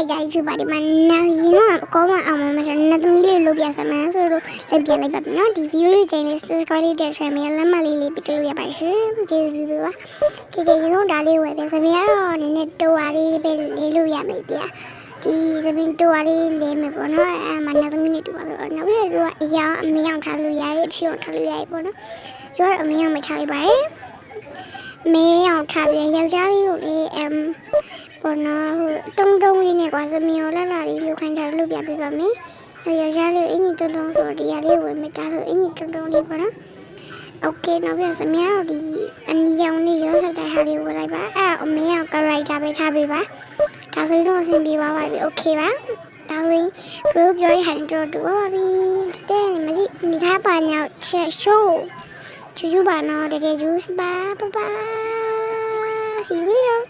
ရိုက်ကြယူပါတယ်မနော်ရင်တော့ကောမအောင်မဆိုနှစ်သမီးလေးလုပ်ပြစမ်းဆိုတော့လုပ်ပြလိုက်ပါပြီနော်ဒီဗီဒီယိုလေးချိန်လေး subscribe လေးတက်ရှင်မယ်လက်မှတ်လေးပေးလို့ရပါရှင်ကျေးဇူးပြုပါဒီရင်တော့ဒါလေးဝယ်ပြစမ်းရတော့နည်းနည်းတိုးအားလေးပဲလေးလို့ရမယ်ဗျာဒီစပင်းတိုးအားလေးလေးမယ်ပေါ့နော်မနှစ်သမီးလေးတူပါဆိုတော့နောက်ပြီးတော့အရာအမေအောင်ထားလို့ရတယ်အဖြူအောင်ထားလို့ရတယ်ပေါ့နော်ကျွတ်အမေအောင်မထားလိုက်ပါနဲ့မေးအောင်ထားပြီးယောက်ျားလေးကိုလေပေါ်နော်တုံးလေးနဲ့ကွာစမီရောလာလေးလူခိုင်းထားလို့ပြပေးပါမယ်ယောက်ျားလေးအင်ကြီးတုံးဆိုဒီရလေးဝင်မတာဆိုအင်ကြီးတုံးလေးပေါ့နော်โอเคနောက်ပြန်စမီရောဒီအနီရောင်လေးရောဆက်တဲ့ဟာလေးဝင်လိုက်ပါအဲ့အမေက character ပဲထားပေးပါဒါဆိုရင်တော့အဆင်ပြေပါပါပြီโอเคပါဒါဆိုရင်ဘရိုပြောရဟန်တော့တူပါပြီတဲ့မကြည့်နေထားပါညောက်ချက်ရှိုးကျူကျူပါနော်တကယ်ကျူးစပါပါပါစီရီရော